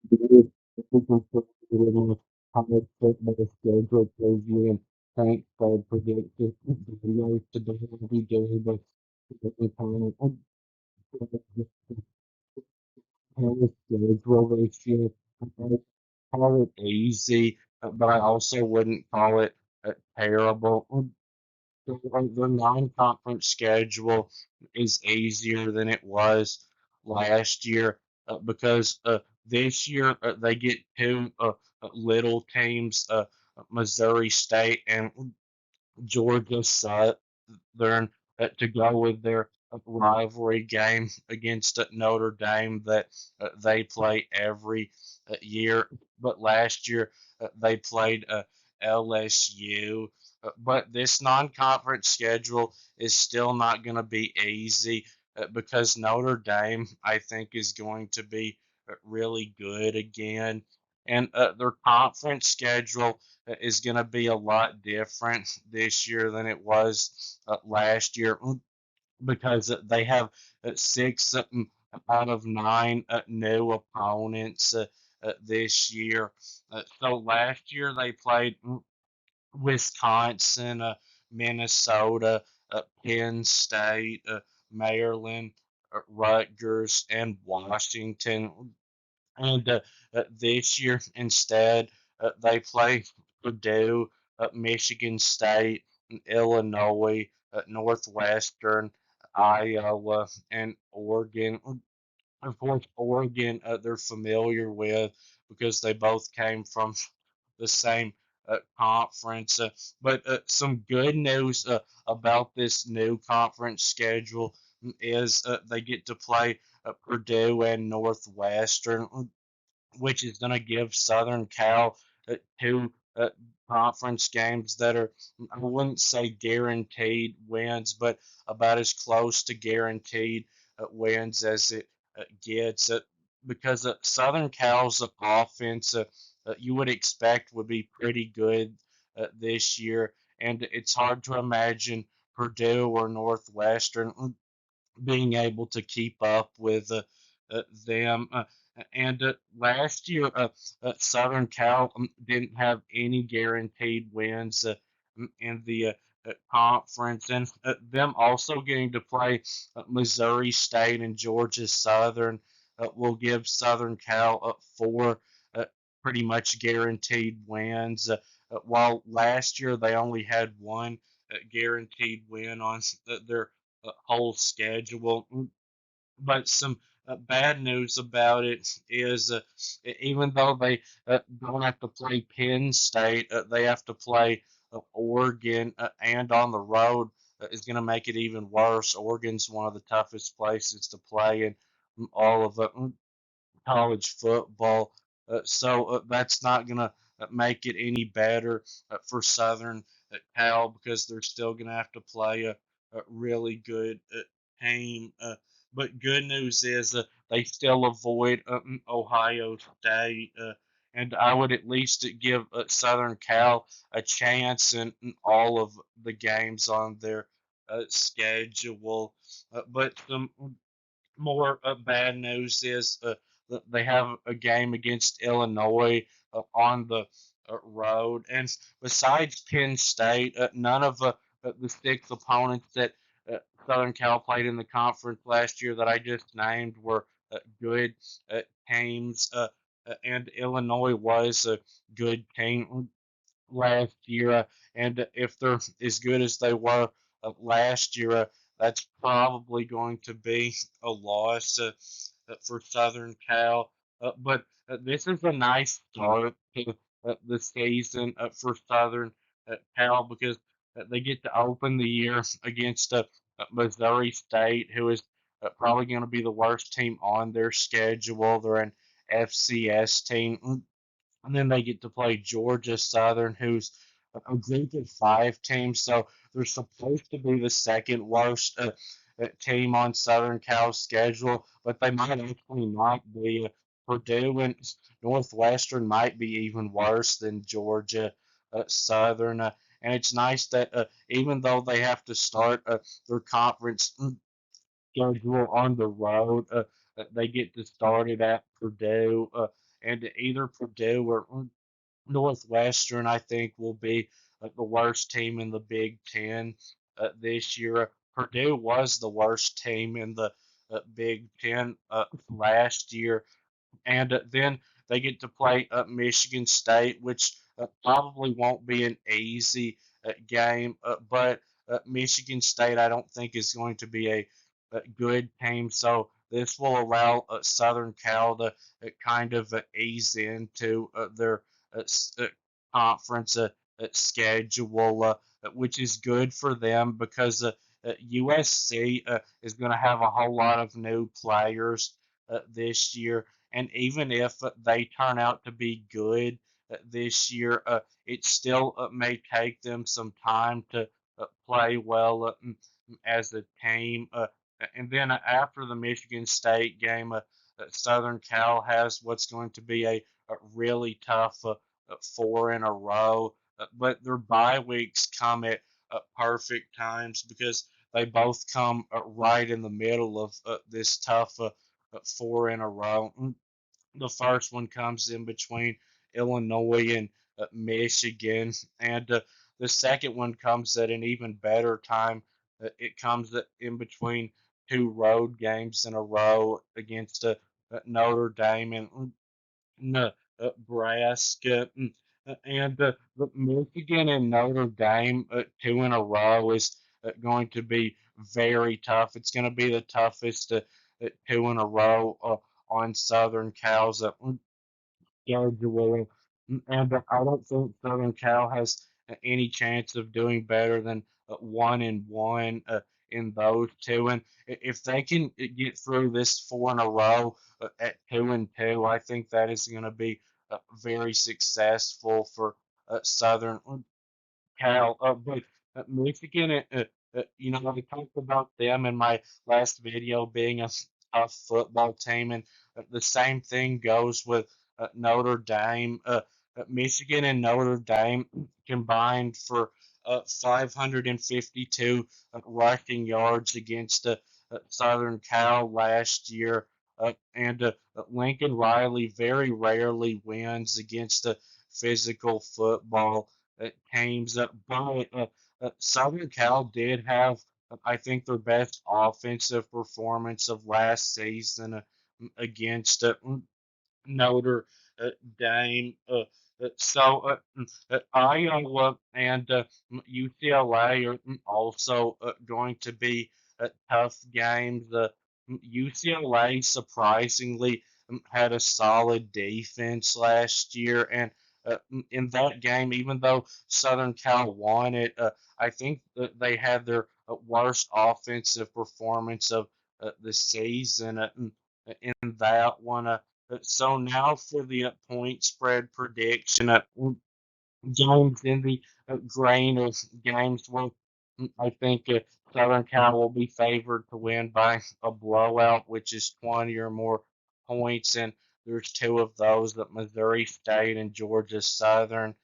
College football schedule preview and thanks for predicting videos today every day, but the time college schedule this year. I call it easy, but I also wouldn't call it terrible. The non-conference schedule is easier than it was last year because this year they get two little teams, Missouri State and Georgia Southern, to go with their rivalry game against Notre Dame that they play every year. But last year they played LSU. But this non-conference schedule is still not going to be easy because Notre Dame, I think, is going to be really good again. And their conference schedule is going to be a lot different this year than it was last year because they have six out of nine new opponents this year. So last year they played Wisconsin, Minnesota, Penn State, Maryland, Rutgers, and Washington. And this year, instead, they play Purdue, Michigan State, Illinois, Northwestern, Iowa, and Oregon. Of course, Oregon, they're familiar with because they both came from the same conference. But some good news about this new conference schedule is they get to play Purdue and Northwestern, which is going to give Southern Cal two conference games that are, I wouldn't say guaranteed wins, but about as close to guaranteed wins as it gets. Because Southern Cal's offense, you would expect would be pretty good this year, and it's hard to imagine Purdue or Northwestern being able to keep up with them. And last year, Southern Cal didn't have any guaranteed wins in the conference, and them also getting to play Missouri State and Georgia Southern will give Southern Cal four pretty much guaranteed wins. While last year they only had one guaranteed win on their whole schedule. But some bad news about it is even though they don't have to play Penn State, they have to play Oregon and on the road is going to make it even worse. Oregon's one of the toughest places to play in all of college football. So that's not going to make it any better for Southern Cal because they're still going to have to play a really good team. But good news is they still avoid Ohio State. And I would at least give Southern Cal a chance in all of the games on their schedule. But some more bad news is they have a game against Illinois on the road. And besides Penn State, none of the six opponents that uh, Southern Cal played in the conference last year that I just named were good teams. And Illinois was a good team last year. And if they're as good as they were last year, that's probably going to be a loss for Southern Cal. But this is a nice start to the season for Southern Cal because they get to open the year against Missouri State, who is probably going to be the worst team on their schedule. They're an FCS team, and then they get to play Georgia Southern, who's a group of five teams. So they're supposed to be the second worst team on Southern Cal's schedule, but they might actually not be. Purdue and Northwestern might be even worse than Georgia Southern. And it's nice that even though they have to start their conference schedule on the road, they get to start it at Purdue. and either Purdue or Northwestern, I think, will be the worst team in the Big Ten this year. Purdue was the worst team in the Big Ten last year, and then they get to play Michigan State, which probably won't be an easy game, but Michigan State I don't think is going to be a good team, so this will allow Southern Cal to kind of ease into their uh, conference schedule, which is good for them because USC is going to have a whole lot of new players this year, and even if they turn out to be good this year, it still may take them some time to play well as a team. And then after the Michigan State game, Southern Cal has what's going to be a really tough four in a row. But their bye weeks come at perfect times because they both come right in the middle of this tough four in a row. The first one comes in between Illinois and Michigan, and the second one comes at an even better time. It comes in between two road games in a row against Notre Dame and Nebraska. And Michigan and Notre Dame, two in a row, is going to be very tough. It's going to be the toughest two in a row on Southern Cal's schedule. And I don't think Southern Cal has any chance of doing better than 1-1 in those two. And if they can get through this four in a row at 2-2, I think that is going to be very successful for Southern Cal. But Michigan, I talked about them in my last video being a tough football team, and the same thing goes with Notre Dame. Michigan and Notre Dame combined for 552 rushing yards against Southern Cal last year. And Lincoln Riley very rarely wins against physical football teams. But Southern Cal did have, I think, their best offensive performance of last season against Notre Dame. Iowa and UCLA are also going to be tough games. UCLA surprisingly had a solid defense last year, and in that game, even though Southern Cal won it, I think that they had their worst offensive performance of the season in that one. So now for the point spread prediction. Games in the grain of games where I think Southern Cal will be favored to win by a blowout, which is 20 or more points. And there's two of those that Missouri State and Georgia Southern.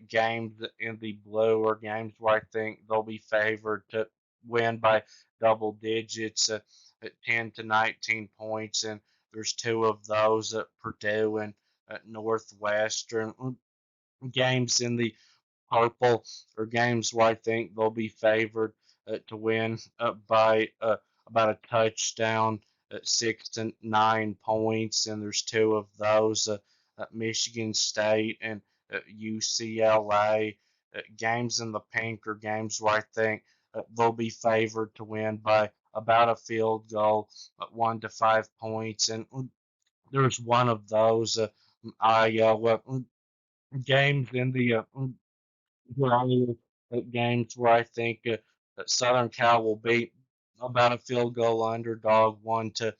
Games in the blue are games where I think they'll be favored to win by double digits at 10 to 19 points. And there's two of those at Purdue and at Northwestern. Games in the purple or games where I think they'll be favored to win by about a touchdown at 6 to 9 points, and there's two of those Michigan State and UCLA. Games in the pink are games where I think they'll be favored to win by about a field goal, 1 to 5 points, and there's one of those Iowa games in the variety of games where I think that Southern Cal will beat about a field goal underdog, 1 to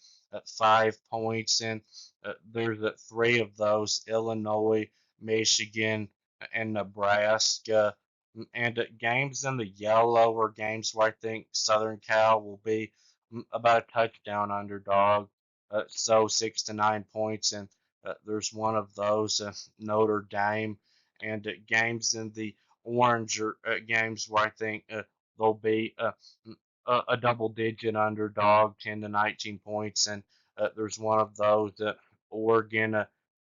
5 points, and there's three of those: Illinois, Michigan, and Nebraska. And games in the yellow are games where I think Southern Cal will be about a touchdown underdog, so 6 to 9 points, and there's one of those, Notre Dame. And games in the orange are games where I think they'll be a double digit underdog, 10 to 19 points, and there's one of those, Oregon.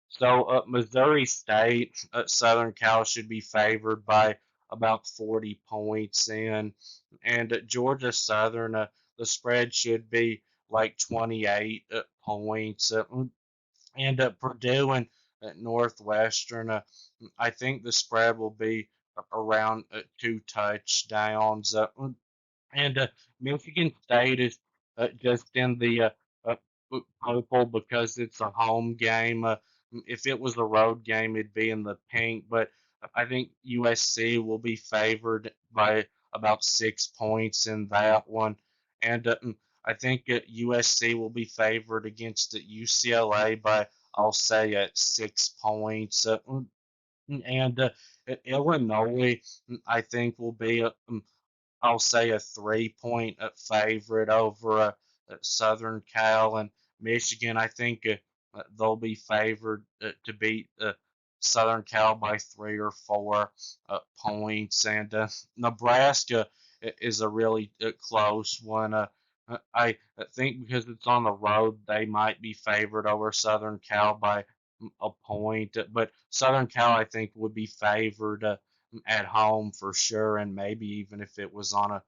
So Missouri State, Southern Cal should be favored by about 40 points and Georgia Southern, the spread should be like 28 points. And Purdue and Northwestern, I think the spread will be around 2 touchdowns. And Michigan State is just in the uh, purple because it's a home game. If it was a road game, it'd be in the pink. But I think USC will be favored by about 6 points in that one. And I think USC will be favored against UCLA by, I'll say, at 6 points. And Illinois, I think, will be I'll say a 3 point favorite over Southern Cal and Michigan. I think they'll be favored to beat Southern Cal by 3 or 4 points. And Nebraska is a really close one. I think because it's on the road, they might be favored over Southern Cal by a point. But Southern Cal, I think, would be favored at home for sure, and maybe even if it was on a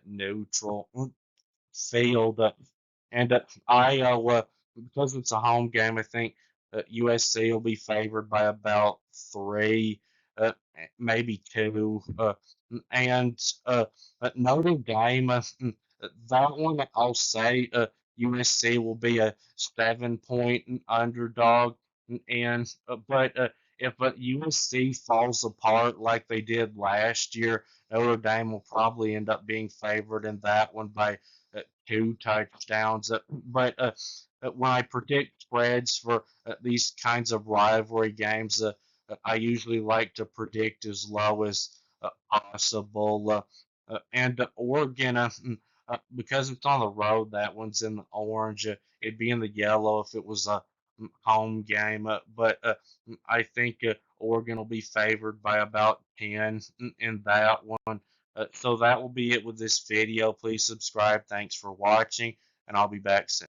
neutral field. And Iowa, because it's a home game, I think USC will be favored by about 3, uh, maybe 2. And Notre Dame, that one I'll say USC will be a 7 point underdog. And but if USC falls apart like they did last year, Notre Dame will probably end up being favored in that one by 2 touchdowns. But when I predict spreads for these kinds of rivalry games, I usually like to predict as low as possible. And Oregon, because it's on the road, that one's in the orange. It'd be in the yellow if it was a home game. But I think Oregon will be favored by about 10 in that one. So that will be it with this video. Please subscribe. Thanks for watching, and I'll be back soon.